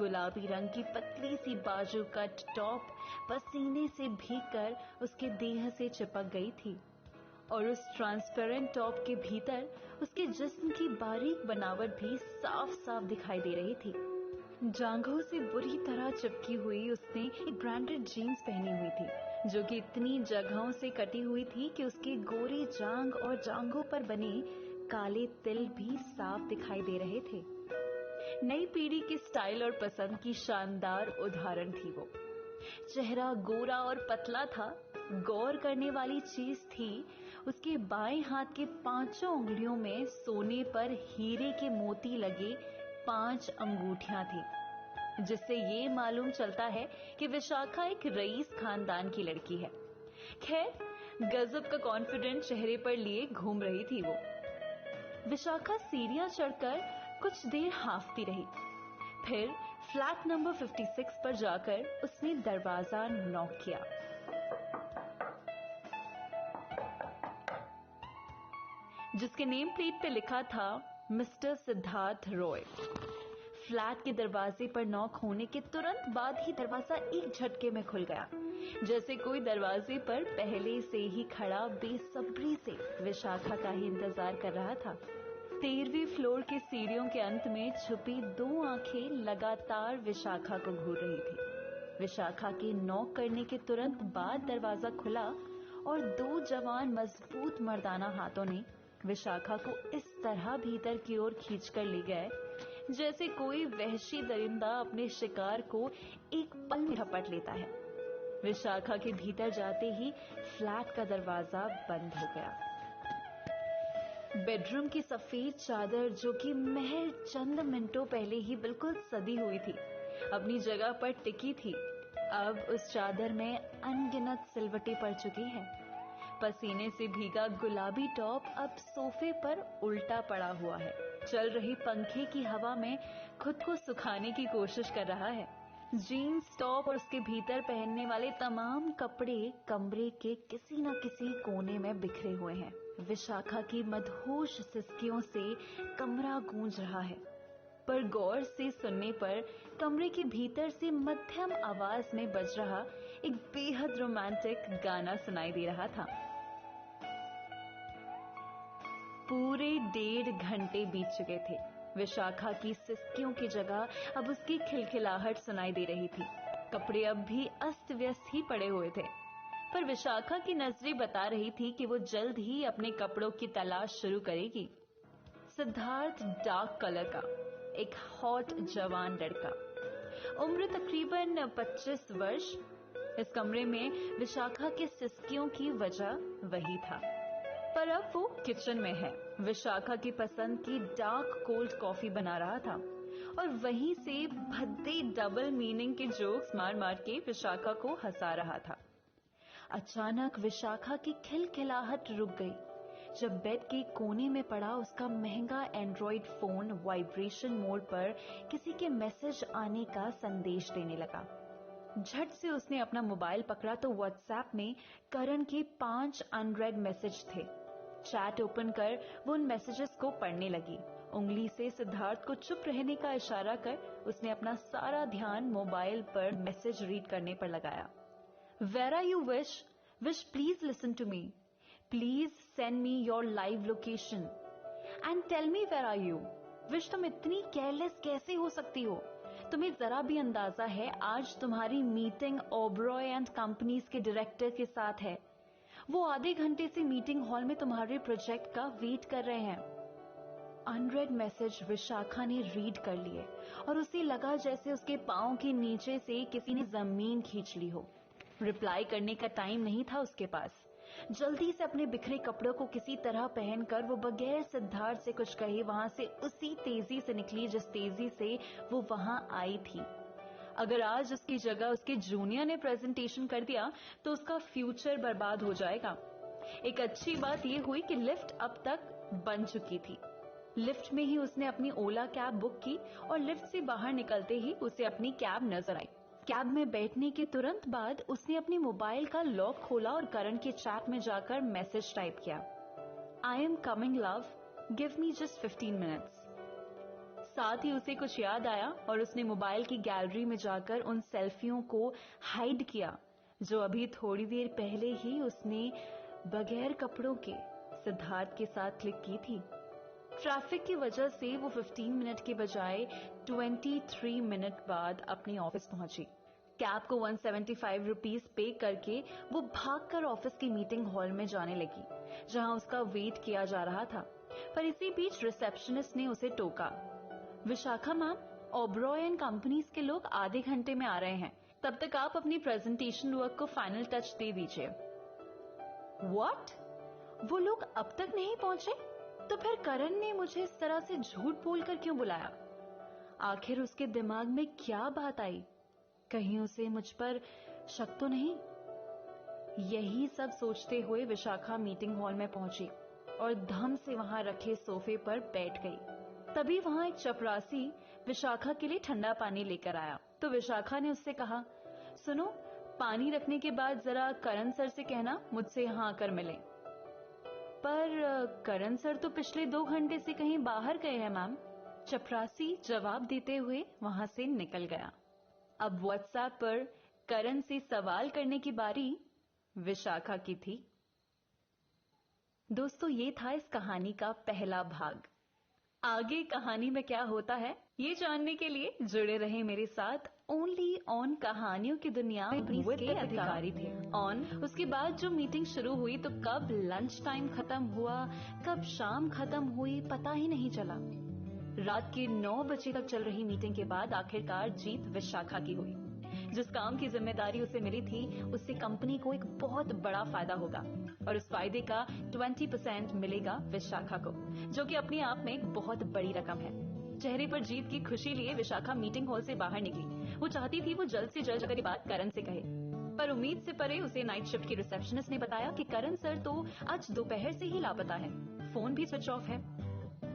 गुलाबी रंग की पतली सी बाजू कट टॉप पसीने से भीगकर उसके देह से चिपक गई थी और उस ट्रांसपेरेंट टॉप के भीतर उसके जिस्म की बारीक बनावट भी साफ साफ दिखाई दे रही थी। जांघों से बुरी तरह चिपकी हुई उसने एक ब्रांडेड जीन्स पहनी हुई थी जो कि इतनी जगहों से कटी हुई थी कि उसके गोरी जांघ और जांघों पर बने काले तिल भी साफ दिखाई दे रहे थे। नई पीढ़ी की स्टाइल और पसंद की शानदार उदाहरण थी वो। चेहरा गोरा और पतला था। गौर करने वाली चीज थी उसके बाएं हाथ के 5 उंगलियों में सोने पर हीरे के मोती लगे 5 अंगूठियां थी, जिससे ये मालूम चलता है कि विशाखा एक रईस खानदान की लड़की है। खैर, गजब का कॉन्फिडेंट चेहरे पर लिए घूम रही थी वो। विशाखा सीढ़ियां चढ़कर कुछ देर हांफती रही। फिर फ्लैट नंबर 56 पर जाकर उसने दरवाजा नॉक किया। जिसके नेम प्लेट पे लिखा था मिस्टर सिद्धार्थ रॉय। फ्लैट के दरवाजे पर नॉक होने के तुरंत बाद ही दरवाजा एक झटके में खुल गया, जैसे कोई दरवाजे पर पहले से ही खड़ा बेसब्री से विशाखा का ही इंतजार कर रहा था। 13वीं फ्लोर के सीढ़ियों के अंत में छुपी 2 आंखें लगातार विशाखा को घूर रही थी। विशाखा के नॉक करने के तुरंत बाद दरवाजा खुला और 2 जवान मजबूत मर्दाना हाथों ने विशाखा को इस तरह भीतर की ओर खींचकर ले गए जैसे कोई वहशी दरिंदा अपने शिकार को एक पल में झपट लेता है। विशाखा के भीतर जाते ही फ्लैट का दरवाजा बंद हो गया। बेडरूम की सफेद चादर, जो कि महज चंद मिनटों पहले ही बिल्कुल सदी हुई थी, अपनी जगह पर टिकी थी। अब उस चादर में अनगिनत सिलवटें पड़ चुकी हैं। पसीने से भीगा गुलाबी टॉप अब सोफे पर उल्टा पड़ा हुआ है। चल रही पंखे की हवा में खुद को सुखाने की कोशिश कर रहा है। जीन्स टॉप और उसके भीतर पहनने वाले तमाम कपड़े कमरे के किसी न किसी कोने में बिखरे हुए हैं। विशाखा की मदहोश सिसकियों से कमरा गूंज रहा है, पर गौर से सुनने पर कमरे के भीतर से मध्यम आवाज में बज रहा एक बेहद रोमांटिक गाना सुनाई दे रहा था। पूरे 1.5 घंटे बीत चुके थे। विशाखा की सिसकियों की जगह अब उसकी खिलखिलाहट सुनाई दे रही थी। कपड़े अब भी अस्त व्यस्त ही पड़े हुए थे, पर विशाखा की नजरें बता रही थी कि वो जल्द ही अपने कपड़ों की तलाश शुरू करेगी। सिद्धार्थ डार्क कलर का एक हॉट जवान लड़का, उम्र तकरीबन 25 वर्ष। इस कमरे में विशाखा के सिसकियों की वजह वही था, पर अब वो किचन में है। विशाखा की पसंद की डार्क कोल्ड कॉफी बना रहा था और वहीं से भद्दे डबल मीनिंग के जोक्स मार मार के विशाखा को हंसा रहा था। अचानक विशाखा की खिलखिलाहट रुक गई जब बेड के कोने में पड़ा उसका महंगा एंड्रॉइड फोन वाइब्रेशन मोड पर किसी के मैसेज आने का संदेश देने लगा। झट से उसने अपना मोबाइल पकड़ा तो व्हाट्सएप में करण के 5 अनरेड मैसेज थे। चैट ओपन कर वो उन मैसेजेस को पढ़ने लगी। उंगली से सिद्धार्थ को चुप रहने का इशारा कर उसने अपना सारा ध्यान मोबाइल पर मैसेज रीड करने पर लगाया। Where are you, Wish? Wish, please listen to me. Please send me your live location and tell me where are you. Wish, तुम इतनी केयरलेस कैसे हो सकती हो? तुम्हें जरा भी अंदाजा है आज तुम्हारी मीटिंग ओबरॉय एंड कंपनीज के डायरेक्टर के साथ है। वो आधे घंटे से मीटिंग हॉल में तुम्हारे प्रोजेक्ट का वेट कर रहे हैं। अनरेड मैसेज विशाखा ने रीड कर लिए और उसे लगा जैसे उसके पांव के नीचे से किसी ने जमीन खींच ली हो। रिप्लाई करने का टाइम नहीं था उसके पास। जल्दी से अपने बिखरे कपड़ों को किसी तरह पहनकर वो बगैर सिद्धार्थ से कुछ कहे वहां से उसी तेजी से निकली जिस तेजी से वो वहां आई थी। अगर आज उसकी जगह उसके जूनियर ने प्रेजेंटेशन कर दिया तो उसका फ्यूचर बर्बाद हो जाएगा। एक अच्छी बात यह हुई कि लिफ्ट अब तक बन चुकी थी। लिफ्ट में ही उसने अपनी ओला कैब बुक की और लिफ्ट से बाहर निकलते ही उसे अपनी कैब नजर आई। कैब में बैठने के तुरंत बाद उसने अपने मोबाइल का लॉक खोला और करण के चैट में जाकर मैसेज टाइप किया, I am coming love, give me just 15 minutes. साथ ही उसे कुछ याद आया और उसने मोबाइल की गैलरी में जाकर उन सेल्फियों को हाइड किया जो अभी थोड़ी देर पहले ही उसने बगैर कपड़ों के सिद्धार्थ के साथ क्लिक की थी। ट्रैफिक की वजह से वो 15 मिनट के बजाय 23 मिनट बाद अपने ऑफिस पहुंची। कैब को 175 रुपीस पे करके वो भागकर ऑफिस की मीटिंग हॉल में जाने लगी, जहां उसका वेट किया जा रहा था। पर इसी बीच रिसेप्शनिस्ट ने उसे टोका। Vishakha ma'am, Oberoi and companies के लोग आधे घंटे में आ रहे हैं, तब तक आप अपनी प्रेजेंटेशन वर्क को फाइनल टच दे दीजिए। व्हाट? वो लोग अब तक नहीं पहुंचे? तो फिर करण ने मुझे इस तरह से झूठ बोलकर क्यों बुलाया? आखिर उसके दिमाग में क्या बात आई? कहीं उसे मुझ पर शक तो नहीं? यही सब सोचते हुए विशाखा मीटिंग हॉल में पहुंची और धम से वहां रखे सोफे पर बैठ गई। तभी वहां एक चपरासी विशाखा के लिए ठंडा पानी लेकर आया तो विशाखा ने उससे कहा, सुनो, पानी रखने के बाद जरा करण सर से कहना मुझसे यहां आकर मिले। पर करण सर तो पिछले 2 घंटे से कहीं बाहर गए हैं मैम, चपरासी जवाब देते हुए वहां से निकल गया। अब व्हाट्सएप पर करण से सवाल करने की बारी विशाखा की थी। दोस्तों, ये था इस कहानी का पहला भाग। आगे कहानी में क्या होता है ये जानने के लिए जुड़े रहे मेरे साथ ओनली ऑन कहानियों की दुनिया में प्लीज के अधिकारी थे ऑन। उसके बाद जो मीटिंग शुरू हुई तो कब लंच टाइम खत्म हुआ, कब शाम खत्म हुई, पता ही नहीं चला। रात के 9 बजे तक चल रही मीटिंग के बाद आखिरकार जीत विशाखा की हुई। जिस काम की जिम्मेदारी उसे मिली थी उससे कंपनी को एक बहुत बड़ा फायदा होगा और उस फायदे का 20% मिलेगा विशाखा को, जो कि अपने आप में एक बहुत बड़ी रकम है। चेहरे पर जीत की खुशी लिए विशाखा मीटिंग हॉल से बाहर निकली। वो चाहती थी वो जल्द से जल्द ये बात करण से कहे, पर उम्मीद से परे उसे नाइट शिफ्ट की रिसेप्शनिस्ट ने बताया कि करण सर तो आज दोपहर से ही लापता है, फोन भी स्विच ऑफ है।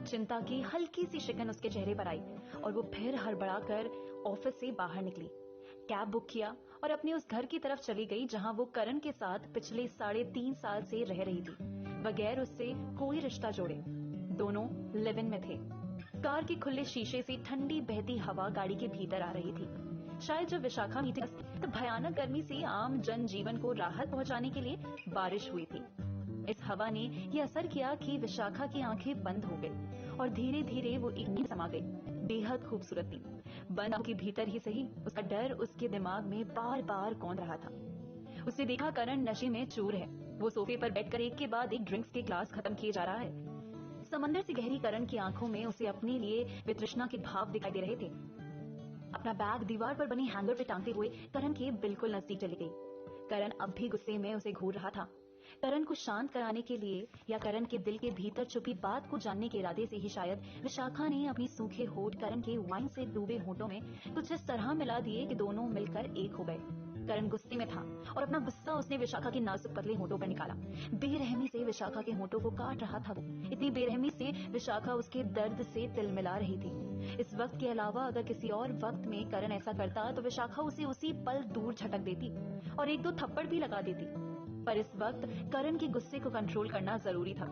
चिंता की हल्की सी शिकन उसके चेहरे पर आई और वो फिर हड़बड़ाकर ऑफिस से बाहर निकली। कैब बुक किया और अपने उस घर की तरफ चली गई जहां वो करण के साथ पिछले 3.5 साल से रह रही थी, बगैर उससे कोई रिश्ता जोड़े। दोनों लिव इन में थे। कार के खुले शीशे से ठंडी बहती हवा गाड़ी के भीतर आ रही थी। शायद जब विशाखा मीटिंग तो भयानक गर्मी से आम जनजीवन को राहत पहुंचाने के लिए बारिश हुई थी। इस हवा ने यह असर किया कि विशाखा की आंखें बंद हो गई और धीरे धीरे वो एक नींद समा गई। बेहद खूबसूरत नींद। बंद आंखों के भीतर ही सही उसका डर उसके दिमाग में बार बार कौंध रहा था। उसने देखा करण नशे में चूर है। वो सोफे पर बैठकर एक के बाद एक ड्रिंक्स के ग्लास खत्म किए जा रहा है। समंदर से गहरी करण की आंखों में उसे अपने लिए वितृष्णा के भाव दिखाई दे रहे थे। अपना बैग दीवार पर बनी हैंगर पे टांगते हुए करण के बिल्कुल नजदीक चली गई। करण अब भी गुस्से में उसे घूर रहा था। करण को शांत कराने के लिए या करण के दिल के भीतर छुपी बात को जानने के इरादे से ही शायद विशाखा ने अपनी सूखे होठ करण के वाइन से डूबे होठों में कुछ इस तरह मिला दिए कि दोनों मिलकर एक हो गए। करण गुस्से में था और अपना गुस्सा उसने विशाखा के नाजुक पतले होठों पर निकाला। बेरहमी से विशाखा के होठों को काट रहा था वो। इतनी बेरहमी से विशाखा उसके दर्द से तिलमिला रही थी। इस वक्त के अलावा अगर किसी और वक्त में करण ऐसा करता तो विशाखा उसे उसी पल दूर झटक देती और 1-2 थप्पड़ भी लगा देती। पर इस वक्त करण के गुस्से को कंट्रोल करना जरूरी था।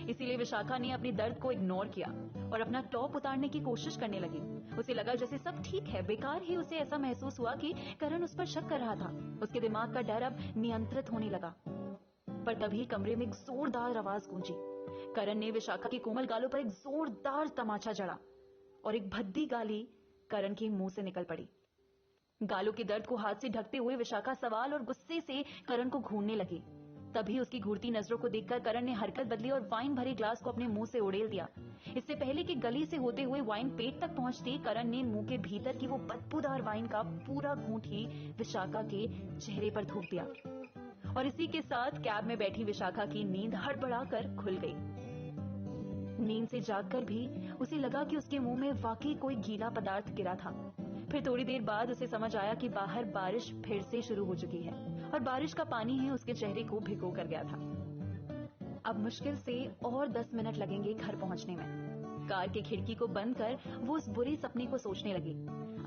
इसीलिए विशाखा ने अपने दर्द को इग्नोर किया और अपना टॉप उतारने की कोशिश करने लगी। उसे लगा जैसे सब ठीक है। बेकार ही उसे ऐसा महसूस हुआ कि करण उस पर शक कर रहा था। उसके दिमाग का डर अब नियंत्रित होने लगा। पर तभी कमरे में एक जोरदार आवाज गूंजी। करण ने विशाखा की कोमल गालों पर एक जोरदार तमाचा जड़ा और एक भद्दी गाली करण के मुंह से निकल पड़ी। गालों के दर्द को हाथ से ढकते हुए विशाखा सवाल और गुस्से से करण को घूरने लगी। तभी उसकी घूरती नजरों को देखकर करण ने हरकत बदली और वाइन भरे ग्लास को अपने मुंह से उड़ेल दिया। इससे पहले कि गली से होते हुए वाइन पेट तक पहुंचती, करण ने मुंह के भीतर की वो बदबूदार वाइन का पूरा घूंट ही विशाखा के चेहरे पर थूक दिया और इसी के साथ कैब में बैठी विशाखा की नींद हड़बड़ाकर खुल गई। नींद से जागकर भी उसे लगा कि उसके मुंह में वाकई कोई गीला पदार्थ गिरा था। फिर थोड़ी देर बाद उसे समझ आया कि बाहर बारिश फिर से शुरू हो चुकी है और बारिश का पानी ही उसके चेहरे को भिगो कर गया था। अब मुश्किल से और 10 मिनट लगेंगे घर पहुंचने में। कार की खिड़की को बंद कर वो उस बुरे सपने को सोचने लगी।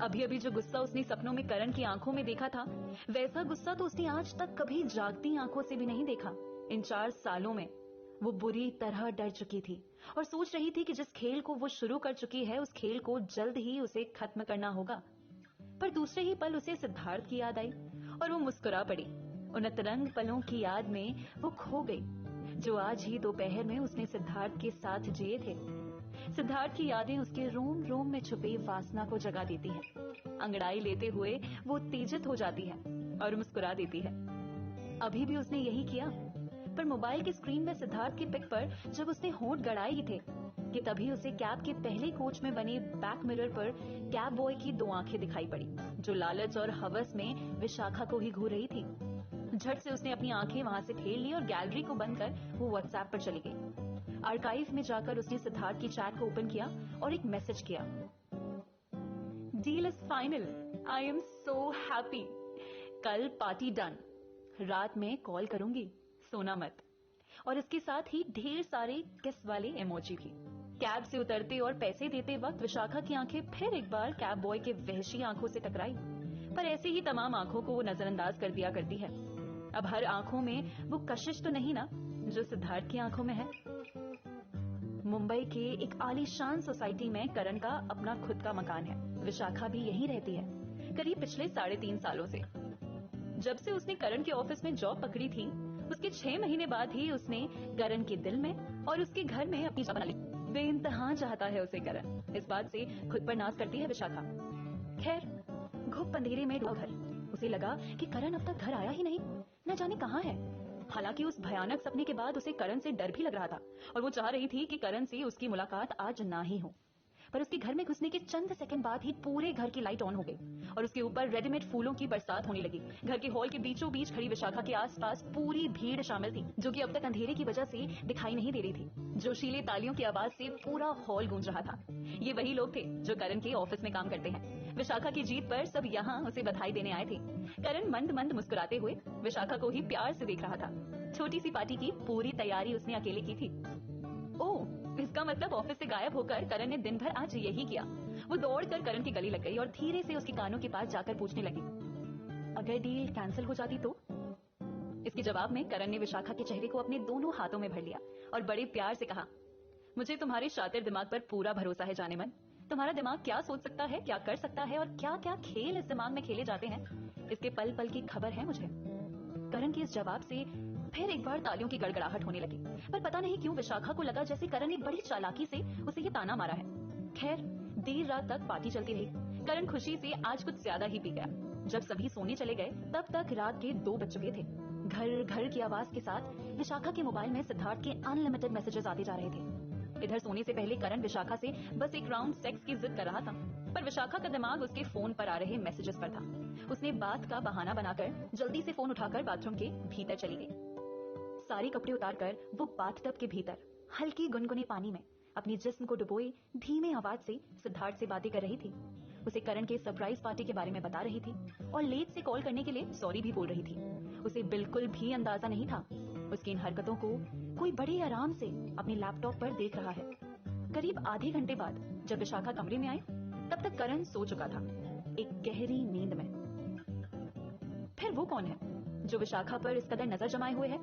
अभी अभी जो गुस्सा उसने सपनों में करण की आंखों में देखा था, वैसा गुस्सा तो उसने आज तक कभी जागती आंखों से भी नहीं देखा। इन 4 सालों में वो बुरी तरह डर चुकी थी और सोच रही थी कि जिस खेल को वो शुरू कर चुकी है उस खेल को जल्द ही उसे खत्म करना होगा। पर दूसरे ही पल उसे सिद्धार्थ की याद आई और वो मुस्कुरा पड़ी। उन अतरंग पलों की याद में वो खो गई जो आज ही दोपहर में उसने सिद्धार्थ के साथ जिए थे। सिद्धार्थ की यादें उसके रोम रोम में छुपी वासना को जगा देती हैं। अंगड़ाई लेते हुए वो उत्तेजित हो जाती है और मुस्कुरा देती है। अभी भी उसने यही किया, पर मोबाइल की स्क्रीन में सिद्धार्थ की पिक पर जब उसने होंठ गड़ाए ही थे कि तभी उसे कैब के पहले कोच में बने बैक मिरर पर कैब बॉय की दो आंखें दिखाई पड़ी जो लालच और हवस में विशाखा को ही घूर रही थी। झट से उसने अपनी आंखें वहां से फेर ली और गैलरी को बंद कर वो व्हाट्सएप पर चली गई। आर्काइव में जाकर उसने सिद्धार्थ की चैट को ओपन किया और एक मैसेज किया, deal is final, I am so happy, कल पार्टी डन, रात में कॉल करूंगी, सोना मत। और इसके साथ ही ढेर सारे किस वाले इमोजी भी। कैब से उतरते और पैसे देते वक्त विशाखा की आंखें फिर एक बार कैब बॉय के वहशी आंखों से टकराई, पर ऐसे ही तमाम आंखों को वो नजरअंदाज कर दिया करती है। अब हर आंखों में वो कशिश तो नहीं ना जो सिद्धार्थ की आंखों में है। मुंबई के एक आलीशान सोसाइटी में करण का अपना खुद का मकान है। विशाखा भी यहीं रहती है करीब पिछले 3.5 सालों से। जब से उसने करण के ऑफिस में जॉब पकड़ी थी उसके 6 महीने बाद ही उसने करण के दिल में और उसके घर में अपनी जगह बना ली। बेइंतहा चाहता है उसे करण, इस बात से खुद पर नाज करती है विशाखा। खैर, घुप अंधेरे में डूबा घर। उसे लगा कि करण अब तक घर आया ही नहीं, न जाने कहाँ है। हालांकि उस भयानक सपने के बाद उसे करण से डर भी लग रहा था और वो चाह रही थी कि करण से उसकी मुलाकात आज ना ही हो। पर उसके घर में घुसने के चंद सेकंड बाद ही पूरे घर की लाइट ऑन हो गई और उसके ऊपर रेडीमेड फूलों की बरसात होने लगी। घर के हॉल के बीचों बीच खड़ी विशाखा के आसपास पूरी भीड़ शामिल थी जो कि अब तक अंधेरे की वजह से दिखाई नहीं दे रही थी। जोशीले तालियों की आवाज से पूरा हॉल गूंज रहा था। ये वही लोग थे जो करण के ऑफिस में काम करते हैं। विशाखा की जीत पर सब यहाँ उसे बधाई देने आए थे। करण मंद मंद मुस्कुराते हुए विशाखा को ही प्यार से देख रहा था। छोटी सी पार्टी की पूरी तैयारी उसने अकेले की थी। ओह, इसका मतलब ऑफिस से गायब होकर करण ने दिन भर आज यही किया। वो दौड़कर करण की गली लग गई और धीरे से उसके कानों के पास जाकर पूछने लगी, अगर डील कैंसिल हो जाती तो? इसके जवाब में करण ने विशाखा के चेहरे को अपने दोनों हाथों में भर लिया और बड़े प्यार से कहा, मुझे तुम्हारे शातिर दिमाग पर पूरा भरोसा है जाने मन। तुम्हारा दिमाग क्या सोच सकता है, क्या कर सकता है और क्या क्या खेल इस दिमाग में खेले जाते हैं, इसके पल पल की खबर है मुझे। करण के इस जवाब से फिर एक बार तालियों की गड़गड़ाहट होने लगी, पर पता नहीं क्यों विशाखा को लगा जैसे करण ने बड़ी चालाकी से उसे ये ताना मारा है। खैर, देर रात तक पार्टी चलती रही। करण खुशी से आज कुछ ज्यादा ही पी गया। जब सभी सोने चले गए तब तक रात के 2 बज चुके थे। घर घर की आवाज के साथ विशाखा के मोबाइल में सिद्धार्थ के अनलिमिटेड मैसेजेस आते जा रहे थे। इधर सोने से पहले करण विशाखा से बस एक राउंड सेक्स की जिद कर रहा था, पर विशाखा का दिमाग उसके फोन पर आ रहे मैसेजेस पर था। उसने बात का बहाना बनाकर जल्दी से फोन उठाकर बाथरूम के भीतर चली गई। सारे कपड़े उतारकर वो बाथटब के भीतर हल्की गुनगुने पानी में अपनी जिस्म को डुबोए धीमे आवाज से सिद्धार्थ से बातें कर रही थी। उसे करण के सरप्राइज पार्टी के बारे में बता रही थी और लेट से कॉल करने के लिए सॉरी भी बोल रही थी। उसे बिल्कुल भी अंदाजा नहीं था उसकी इन हरकतों को कोई बड़े आराम से अपने लैपटॉप पर देख रहा है। करीब आधे घंटे बाद जब विशाखा कमरे में आई तब तक करण सो चुका था, एक गहरी नींद में। फिर वो कौन है जो विशाखा पर इस कदर नजर जमाए हुए है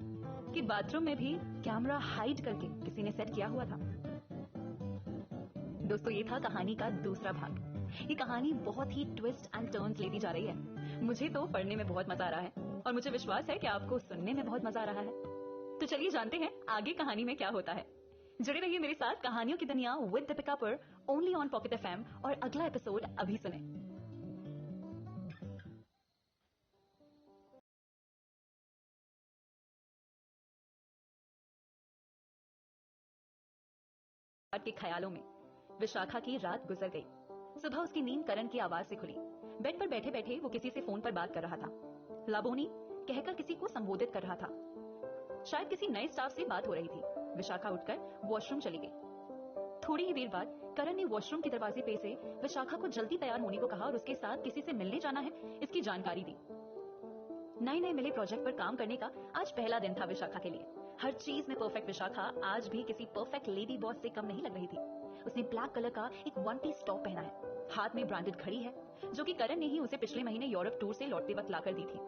कि बाथरूम में भी कैमरा हाइड करके किसी ने सेट किया हुआ था। दोस्तों, ये था कहानी का दूसरा भाग। ये कहानी बहुत ही ट्विस्ट एंड टर्न्स लेती जा रही है। मुझे तो पढ़ने में बहुत मजा आ रहा है और मुझे विश्वास है कि आपको सुनने में बहुत मजा आ रहा है। तो चलिए जानते हैं आगे कहानी में क्या होता है। जुड़े रहिए मेरे साथ कहानियों की दुनिया विद दीपिका पर ओनली ऑन पॉकेट एफएम और अगला एपिसोड अभी सुने। के ख्यालों में विशाखा की रात गुजर गई। सुबह उसकी नींद करण की आवाज से खुली। बेड पर बैठे बैठे वो किसी से फोन पर बात कर रहा था। लाबोनी कहकर किसी को संबोधित कर रहा था। शायद किसी नए स्टाफ से बात हो रही थी। विशाखा उठकर वॉशरूम चली गई। थोड़ी ही देर बाद करण ने वॉशरूम के दरवाजे पे से विशाखा को जल्दी तैयार होने को कहा और उसके साथ किसी से मिलने जाना है इसकी जानकारी दी। नए नए मिले प्रोजेक्ट पर काम करने का आज पहला दिन था विशाखा के लिए। हर चीज में परफेक्ट विशाखा आज भी किसी परफेक्ट लेडी बॉस से कम नहीं लग रही थी। उसने ब्लैक कलर का एक वन पीस टॉप पहना है, हाथ में ब्रांडेड घड़ी है जो कि करण ने ही उसे पिछले महीने यूरोप टूर से लौटते वक्त लाकर दी थी।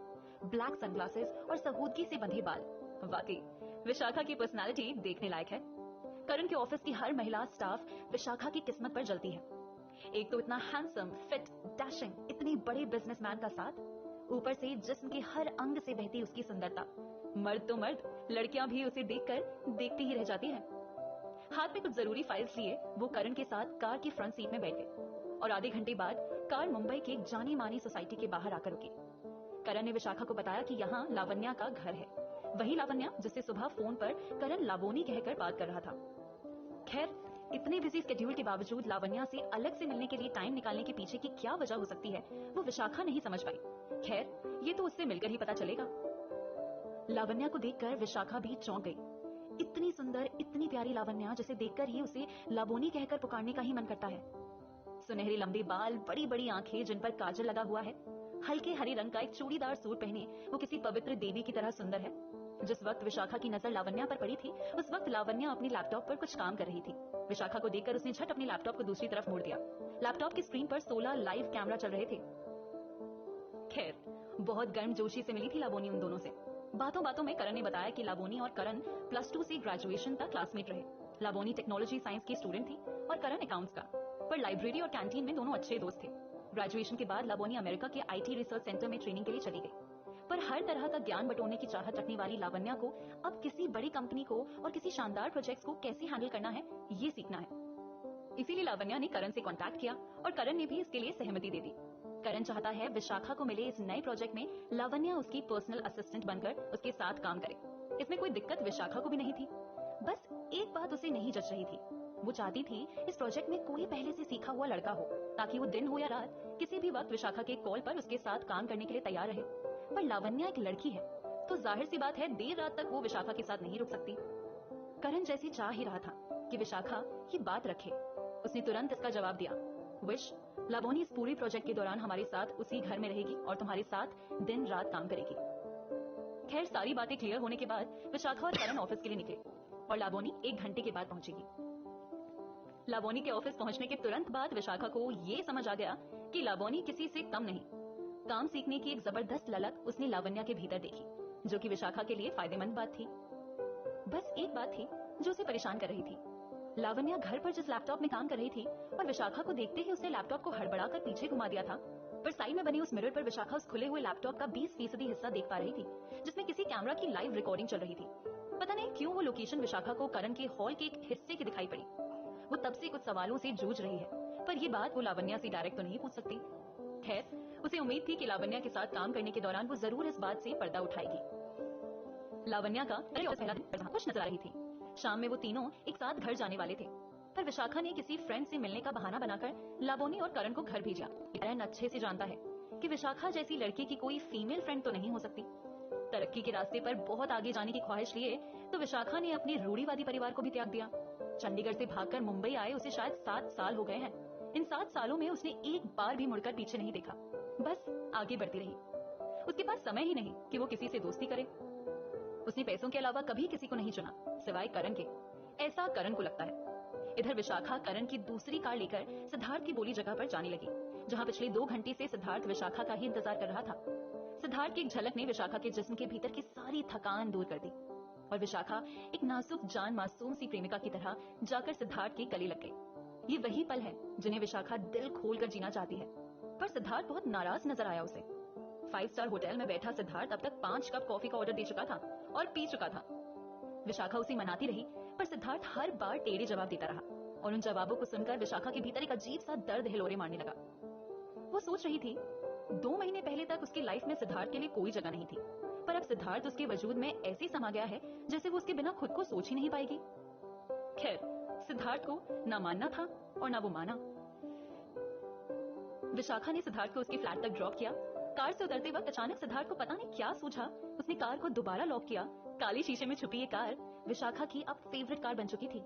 ब्लैक सनग्लासेस और सबूतगी से बंधे बाल, वाकई विशाखा की पर्सनालिटी देखने लायक है। करण के ऑफिस की हर महिला स्टाफ विशाखा की किस्मत पर जलती है। एक तो इतना हैंडसम, फिट, डैशिंग, इतने बड़े बिजनेसमैन का साथ, ऊपर से जिस्म के हर अंग से बहती उसकी सुंदरता। मर्द तो मर्द, लड़कियां भी उसे देखकर देखती ही रह जाती हैं। हाथ में कुछ जरूरी फाइल्स लिए वो करण के साथ कार की फ्रंट सीट में बैठ गए और आधे घंटे बाद कार मुंबई की एक जानी मानी सोसाइटी के बाहर आकर रुकी। करण ने विशाखा को बताया कि यहाँ लावण्या का घर है, वही लावण्या जिससे सुबह फोन पर करण लाबोनी कहकर बात कर रहा था। खैर, इतने बिजी स्केड्यूल के बावजूद लावण्या से अलग से मिलने के लिए टाइम निकालने के पीछे की क्या वजह हो सकती है वो विशाखा नहीं समझ पाई। खैर, ये तो उससे मिलकर ही पता चलेगा। लावण्या को देखकर विशाखा भी चौंक गई। इतनी सुंदर, इतनी प्यारी लावण्या जिसे देखकर ही उसे लाबोनी कहकर पुकारने का ही मन करता है। सुनहरे लंबे बाल, बड़ी बड़ी आंखें जिन पर काजल लगा हुआ है, हल्के हरे रंग का एक चूड़ीदार सूट पहने वो किसी पवित्र देवी की तरह सुंदर है। जिस वक्त विशाखा की नजर लावण्या पर पड़ी थी उस वक्त लावण्या अपनी लैपटॉप पर कुछ काम कर रही थी। विशाखा को देखकर उसने झट अपने लैपटॉप को दूसरी तरफ मोड़ दिया। लैपटॉप की स्क्रीन पर 16 लाइव कैमरा चल रहे थे। खैर, बहुत गर्मजोशी से मिली थी लाबोनी उन दोनों से। बातों बातों में करण ने बताया कि लाबोनी और करण +2 से ग्रेजुएशन तक क्लासमेट रहे। लाबोनी टेक्नोलॉजी साइंस की स्टूडेंट थी और करण अकाउंट्स का, पर लाइब्रेरी और कैंटीन में दोनों अच्छे दोस्त थे। ग्रेजुएशन के बाद लाबोनी अमेरिका के IT रिसर्च सेंटर में ट्रेनिंग के लिए चली गई, पर हर तरह का ज्ञान बटोरने की चाहत रखने वाली लावण्या को अब किसी बड़ी कंपनी को और किसी शानदार प्रोजेक्ट्स को कैसे हैंडल करना है ये सीखना है। इसीलिए लावण्या ने करण से कांटेक्ट किया और करण ने भी इसके लिए सहमति दे दी। करण चाहता है विशाखा को मिले इस नए प्रोजेक्ट में लावण्या उसकी पर्सनल असिस्टेंट बनकर उसके साथ काम करे। इसमें कोई दिक्कत विशाखा को भी नहीं थी, बस एक बात उसे नहीं जच रही थी। वो चाहती थी इस प्रोजेक्ट में कोई पहले से सीखा हुआ लड़का हो, ताकि वो दिन हो या रात किसी भी वक्त विशाखा के कॉल पर उसके साथ काम करने के लिए तैयार रहे। पर लावण्या एक लड़की है, तो जाहिर सी बात है देर रात तक वो विशाखा के साथ नहीं रुक सकती। करण जैसी चाह ही रहा था कि विशाखा ये बात रखे। उसने तुरंत इसका जवाब दिया, विश, लाबोनी इस पूरे प्रोजेक्ट के दौरान हमारे साथ उसी घर में रहेगी और तुम्हारे साथ दिन रात काम करेगी। खैर, सारी बातें क्लियर होने के बाद विशाखा और करण ऑफिस के लिए निकले और लाबोनी 1 घंटे के बाद पहुंचेगी। लाबोनी के ऑफिस पहुंचने के तुरंत बाद विशाखा को ये समझ आ गया कि लाबोनी किसी से कम नहीं। काम सीखने की एक जबरदस्त ललक उसने लावण्या के भीतर देखी, जो कि विशाखा के लिए फायदेमंद बात थी। बस एक बात थी जो उसे परेशान कर रही थी। लावण्या घर पर जिस लैपटॉप में काम कर रही थी और विशाखा को देखते ही उसने लैपटॉप को हड़बड़ाकर पीछे घुमा दिया था, पर साइड में बने उस मिरर पर विशाखा उस खुले हुए लैपटॉप का 20% हिस्सा देख पा रही थी, जिसमें किसी कैमरा की लाइव रिकॉर्डिंग चल रही थी। पता नहीं क्यों वो लोकेशन विशाखा को करण के हॉल के एक हिस्से की दिखाई पड़ी। वो तब से कुछ सवालों से जूझ रही है, पर ये बात वो लावण्या से डायरेक्ट तो नहीं पूछ सकती। खैर, उसे उम्मीद थी कि लावण्या के साथ काम करने के दौरान वो जरूर इस बात से पर्दा उठाएगी। लावण्या का पहला दिन खुश नजर आ रही थी। शाम में वो तीनों एक साथ घर जाने वाले थे, पर विशाखा ने किसी फ्रेंड से मिलने का बहाना बनाकर लाबोनी और करण को घर भेजा। करण अच्छे से जानता है कि विशाखा जैसी लड़की की कोई फीमेल फ्रेंड तो नहीं हो सकती। तरक्की के रास्ते पर बहुत आगे जाने की ख्वाहिश लिए तो विशाखा ने अपने रूढ़िवादी परिवार को भी त्याग दिया। चंडीगढ़ से भागकर मुंबई आए उसे शायद 7 साल हो गए हैं। इन 7 सालों में उसने एक बार भी मुड़कर पीछे नहीं देखा, बस आगे बढ़ती रही। उसके पास समय ही नहीं कि वो किसी से दोस्ती करे। उसने पैसों के अलावा कभी किसी को नहीं चुना सिवाय करण के, ऐसा करण को लगता है। इधर विशाखा करण की दूसरी कार लेकर सिद्धार्थ की बोली जगह पर जाने लगी, जहाँ पिछले 2 घंटे से सिद्धार्थ विशाखा का ही इंतजार कर रहा था। सिद्धार्थ की एक झलक ने विशाखा के जिस्म के भीतर की सारी थकान दूर कर दी और विशाखा एक नाजुक जान मासूम सी प्रेमिका की तरह जाकर सिद्धार्थ के गले लग गई। ये वही पल है जिन्हें विशाखा दिल खोलकर जीना चाहती है। पर सिद्धार्थ बहुत नाराज नजर आया उसे। 5 स्टार होटल में बैठा सिद्धार्थ अब तक 5 कप कॉफी का ऑर्डर दे चुका था और पी चुका था। विशाखा उसे मनाती रही, पर सिद्धार्थ हर बार टेढ़े जवाब देता रहा और उन जवाबों को सुनकर विशाखा के भीतर एक अजीब सा दर्द हिलोरे मारने लगा। वो सोच रही थी 2 महीने पहले तक उसकी लाइफ में सिद्धार्थ के लिए कोई जगह नहीं थी, पर अब सिद्धार्थ उसके वजूद में ऐसे समा गया है जैसे वो उसके बिना खुद को सोच ही नहीं पाएगी। खैर, सिद्धार्थ को ना मानना था और ना वो माना। विशाखा ने सिद्धार्थ को उसके फ्लैट तक ड्रॉप किया। कार से उतरते वक्त अचानक सिद्धार्थ को पता नहीं क्या सूझा, उसने कार को दोबारा लॉक किया। काली शीशे में छुपी ये कार विशाखा की अब फेवरेट कार बन चुकी थी।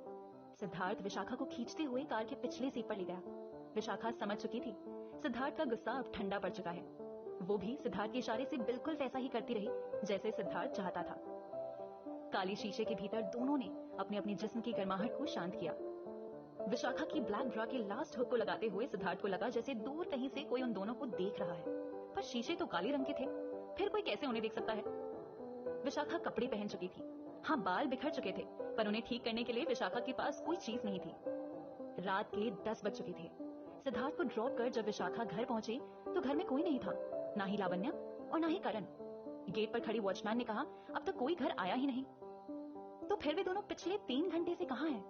सिद्धार्थ विशाखा को खींचते हुए कार के पिछले सीट पर ले गया। विशाखा समझ चुकी थी सिद्धार्थ का गुस्सा अब ठंडा पड़ चुका है। वो भी सिद्धार्थ के इशारे से बिल्कुल वैसा ही करती रही जैसे सिद्धार्थ चाहता था। काली शीशे के भीतर दोनों ने अपने अपने जिस्म की गर्माहट को शांत किया। विशाखा की ब्लैक ब्रा के लास्ट हुक को लगाते हुए सिद्धार्थ को लगा जैसे दूर कहीं से कोई उन दोनों को देख रहा है, पर शीशे तो काले रंग के थे, फिर कोई कैसे उन्हें देख सकता है। विशाखा कपड़े पहन चुकी थी, हाँ, बाल बिखर चुके थे, पर उन्हें ठीक करने के लिए विशाखा के पास कोई चीज नहीं थी। रात के 10 बज चुके थे। सिद्धार्थ को ड्रॉप कर जब विशाखा घर पहुंची तो घर में कोई नहीं था, ना ही लावण्या और ना ही करण। गेट पर खड़ी वॉचमैन ने कहा, अब तक कोई घर आया ही नहीं। तो फिर वे दोनों पिछले 3 घंटे से कहाँ हैं?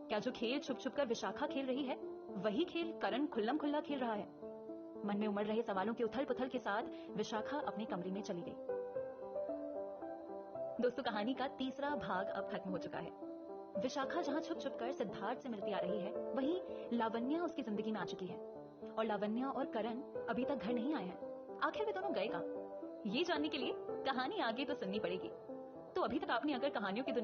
क्या जो खेल छुप छुप कर विशाखा खेल रही है, वही खेल करण खुल्लम खुल्ला खेल रहा है? मन में उमड़ रहे सवालों के उथल पुथल के साथ विशाखा अपने कमरे में चली गई। दोस्तों, कहानी का तीसरा भाग अब खत्म हो चुका है। विशाखा जहां छुप छुप कर सिद्धार्थ से मिलती आ रही है, वहीं लावण्या उसकी जिंदगी में आ चुकी है और लावण्या और करण अभी तक घर नहीं आए हैं। आखिर वे दोनों गए कहां? ये जानने के लिए कहानी आगे तो सुननी पड़ेगी। तो अभी तक आपने अगर कहानियों की दुनिया